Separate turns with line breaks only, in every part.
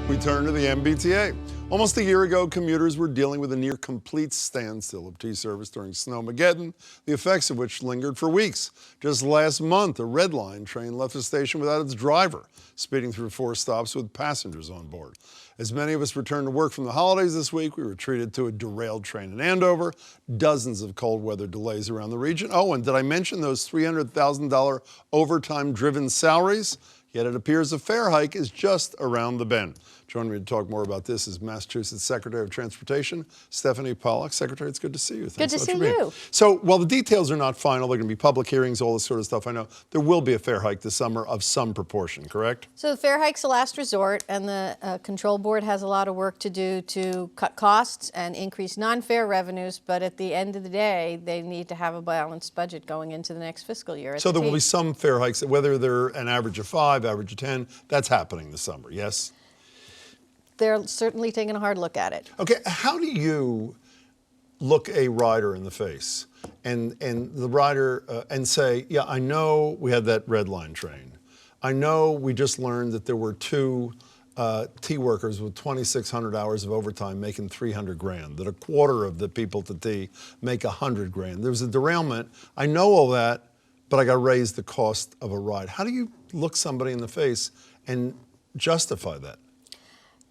We turn to the MBTA. Almost a year ago, commuters were dealing with a near complete standstill of T service during Snowmageddon, the effects of which lingered for weeks. Just last month, a Red Line train left the station without its driver, speeding through 4 stops with passengers on board. As many of us returned to work from the holidays this week, we were treated to a derailed train in Andover, dozens of cold weather delays around the region. Oh, and did I mention those $300,000 overtime-driven salaries? Yet it appears a fare hike is just around the bend. Joining me to talk more about this is Massachusetts Secretary of Transportation, Stephanie Pollack. Secretary, it's good to see you.
Good to see you.
So while the details are not final, they're going to be public hearings, all this sort of stuff, I know, there will be a fare hike this summer of some proportion, correct?
So the fare hike's a last resort, and the Control Board has a lot of work to do to cut costs and increase non-fare revenues, but at the end of the day, they need to have a balanced budget going into the next fiscal year.
So there will be some fare hikes, whether they're an average of 5, average of 10, that's happening this summer, yes?
They're certainly taking a hard look at it.
Okay, how do you look a rider in the face and the rider and say, yeah, I know we had that Red Line train. I know we just learned that there were 2 T workers with 2,600 hours of overtime making 300 grand, that a quarter of the people at the T make 100 grand. There was a derailment. I know all that, but I got to raise the cost of a ride. How do you look somebody in the face and justify that?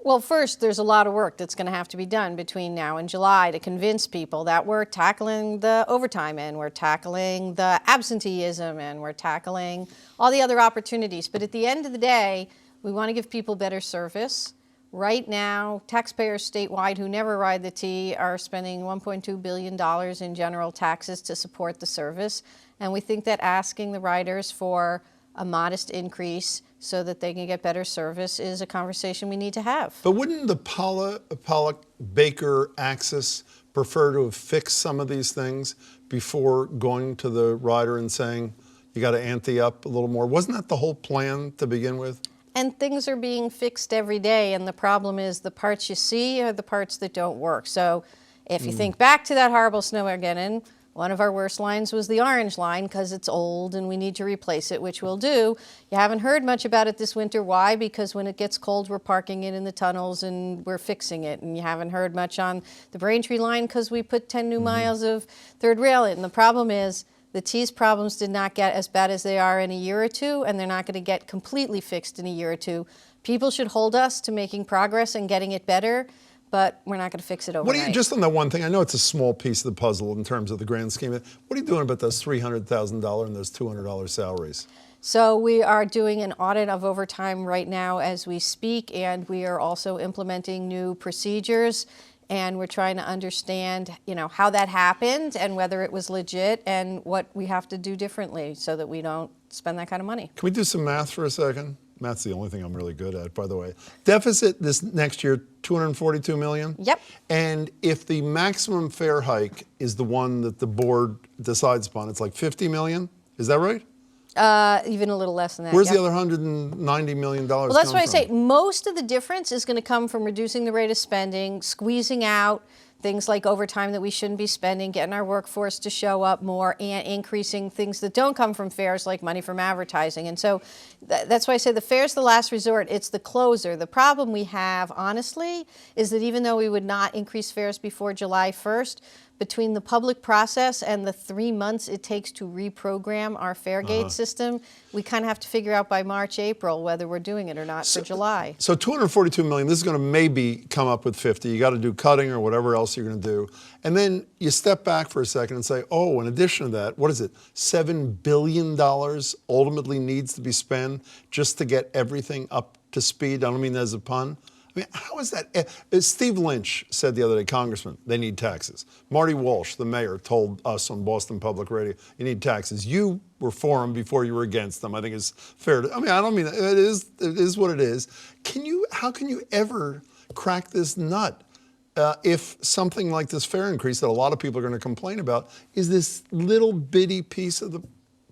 Well, first, there's a lot of work that's going to have to be done between now and July to convince people that we're tackling the overtime and we're tackling the absenteeism and we're tackling all the other opportunities. But at the end of the day, we want to give people better service. Right now, taxpayers statewide who never ride the T are spending $1.2 billion in general taxes to support the service. And we think that asking the riders for a modest increase so that they can get better service is a conversation we need to have.
But wouldn't the Pollack Baker axis prefer to have fixed some of these things before going to the rider and saying, you got to ante up a little more? Wasn't that the whole plan to begin with?
And things are being fixed every day, and the problem is the parts you see are the parts that don't work. So if you think back to that horrible Snowmageddon, one of our worst lines was the orange line because it's old and we need to replace it, which we'll do. You haven't heard much about it this winter. Why? Because when it gets cold, we're parking it in the tunnels and we're fixing it. And you haven't heard much on the Braintree line because we put 10 new miles of third rail in. And the problem is the T's problems did not get as bad as they are in a year or two, and they're not going to get completely fixed in a year or two. People should hold us to making progress and getting it better, but we're not going to fix it overnight.
What are you, just on that one thing, I know it's a small piece of the puzzle in terms of the grand scheme. What are you doing about those $300,000 and those $200 salaries?
So we are doing an audit of overtime right now as we speak, and we are also implementing new procedures, and we're trying to understand, how that happened and whether it was legit and what we have to do differently so that we don't spend that kind of money.
Can we do some math for a second? Math's the only thing I'm really good at, by the way. Deficit this next year, $242 million?
Yep.
And if the maximum fare hike is the one that the board decides upon, it's like $50 million? Is that right?
Even a little less than that.
Where's the other $190 million
Well, that's why I say most of the difference is going to come from reducing the rate of spending, squeezing out things like overtime that we shouldn't be spending, getting our workforce to show up more, and increasing things that don't come from fares like money from advertising. And so that's why I say the fare's the last resort. It's the closer. The problem we have, honestly, is that even though we would not increase fares before July 1st, between the public process and the 3 months it takes to reprogram our fare gate system, we kind of have to figure out by March, April whether we're doing it or not for July.
So $242 million, this is going to maybe come up with 50. You got to do cutting or whatever else you're going to do. And then you step back for a second and say, oh, in addition to that, what is it? $7 billion ultimately needs to be spent just to get everything up to speed. I don't mean that as a pun. I mean, how is that? Steve Lynch said the other day, Congressman, they need taxes. Marty Walsh, the mayor, told us on Boston Public Radio, you need taxes. You were for them before you were against them. I think it's fair to, I don't mean, it is what it is. How can you ever crack this nut if something like this fare increase that a lot of people are going to complain about is this little bitty piece of the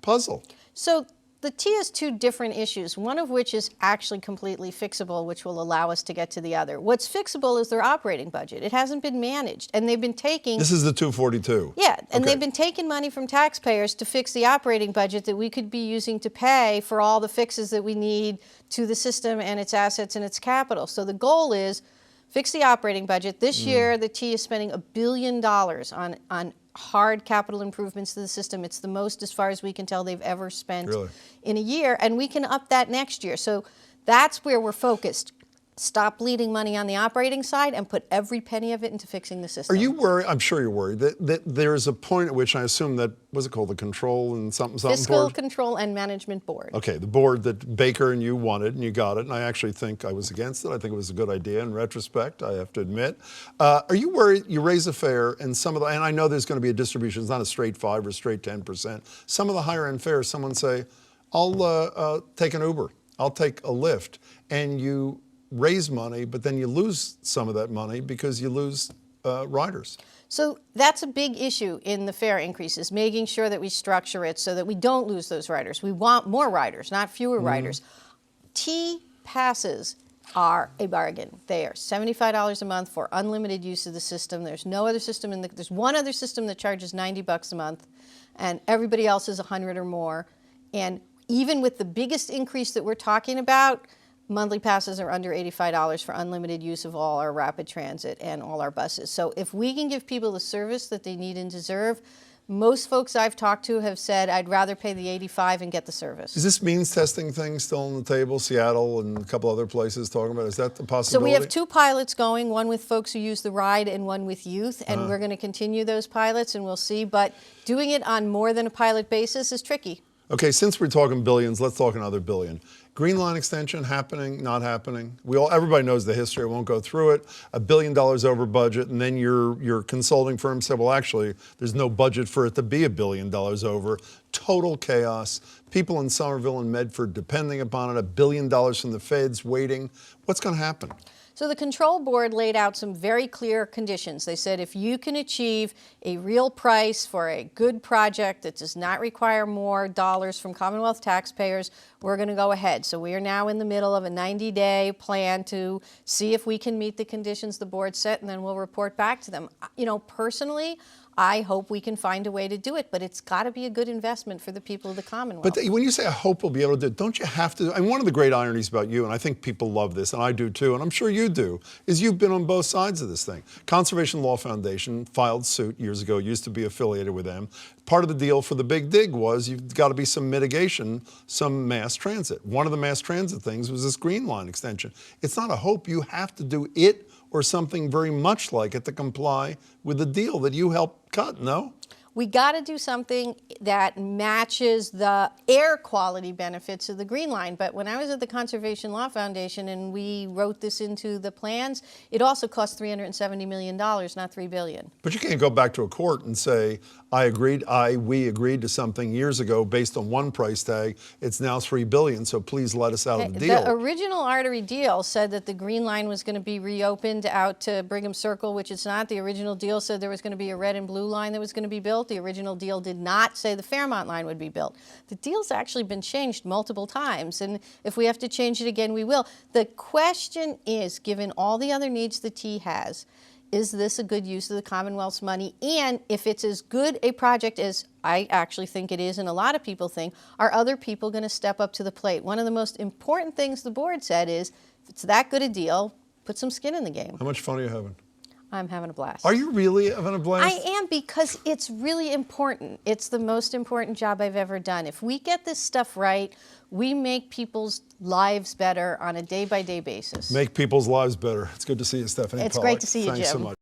puzzle?
So the T has two different issues, one of which is actually completely fixable, which will allow us to get to the other. What's fixable is their operating budget. It hasn't been managed, and they've been taking...
This is the 242.
Yeah, and
Okay.
they've been taking money from taxpayers to fix the operating budget that we could be using to pay for all the fixes that we need to the system and its assets and its capital. So the goal is fix the operating budget. This year, the T is spending $1 billion on hard capital improvements to the system. It's the most, as far as we can tell, they've ever spent in a year, and we can up that next year. So that's where we're focused. Stop bleeding money on the operating side and put every penny of it into fixing the system.
Are you worried? I'm sure you're worried that there's a point at which I assume that, what's it called, the control and something
Fiscal
board?
Control and Management Board.
Okay, the board that Baker and you wanted, and you got it, and I actually think I was against it. I think it was a good idea in retrospect, I have to admit. Are you worried you raise a fare and some of the, and I know there's going to be a distribution, it's not a straight 5 or straight 10%. Some of the higher end fares, someone say, I'll take an Uber, I'll take a Lyft, and you raise money, but then you lose some of that money because you lose riders.
So that's a big issue in the fare increases, making sure that we structure it so that we don't lose those riders. We want more riders, not fewer riders. T passes are a bargain. They are $75 a month for unlimited use of the system. There's no other system there's one other system that charges $90 a month, and everybody else is $100 or more. And even with the biggest increase that we're talking about, monthly passes are under $85 for unlimited use of all our rapid transit and all our buses. So if we can give people the service that they need and deserve, most folks I've talked to have said, I'd rather pay the $85 and get the service.
Is this means testing thing still on the table? Seattle and a couple other places talking about it. Is that the possibility?
So we have 2 pilots going, one with folks who use the ride and one with youth, and we're going to continue those pilots and we'll see. But doing it on more than a pilot basis is tricky.
Okay, since we're talking billions, let's talk another billion. Green Line extension happening, not happening? Everybody knows the history. I won't go through it. $1 billion over budget, and then your consulting firm said, well, actually, there's no budget for it to be $1 billion over. Total chaos. People in Somerville and Medford depending upon it. $1 billion from the feds waiting. What's going to happen?
So the control board laid out some very clear conditions. They said if you can achieve a real price for a good project that does not require more dollars from Commonwealth taxpayers, we're going to go ahead. So we are now in the middle of a 90-day plan to see if we can meet the conditions the board set, and then we'll report back to them. You know, personally, I hope we can find a way to do it, but it's got to be a good investment for the people of the Commonwealth.
But when you say I hope we'll be able to do it, don't you have to? I mean, one of the great ironies about you, and I think people love this, and I do too, and I'm sure you do, is you've been on both sides of this thing. Conservation Law Foundation filed suit years ago, used to be affiliated with them. Part of the deal for the big dig was you've got to be some mitigation, some mass transit. One of the mass transit things was this Green Line extension. It's not a hope. You have to do it or something very much like it to comply with the deal that you helped cut, no?
We got to do something that matches the air quality benefits of the Green Line. But when I was at the Conservation Law Foundation and we wrote this into the plans, it also cost $370 million, not $3 billion.
But you can't go back to a court and say, we agreed to something years ago based on one price tag. It's now $3 billion, so please let us out of the deal.
The original artery deal said that the Green Line was going to be reopened out to Brigham Circle, which it's not. The original deal said there was going to be a red and blue line that was going to be built. The original deal did not say the Fairmont line would be built. The deal's actually been changed multiple times, and if we have to change it again, we will. The question is, given all the other needs the T has, is this a good use of the Commonwealth's money? And if it's as good a project as I actually think it is, and a lot of people think, are other people going to step up to the plate? One of the most important things the board said is, if it's that good a deal, put some skin in the game.
How much fun are you having?
I'm having a blast.
Are you really having a blast?
I am, because it's really important. It's the most important job I've ever done. If we get this stuff right, we make people's lives better on a day-by-day basis.
Make people's lives better. It's good to see you, Stephanie
It's
Pollack.
great to see you,
Thanks so
Jim.
much.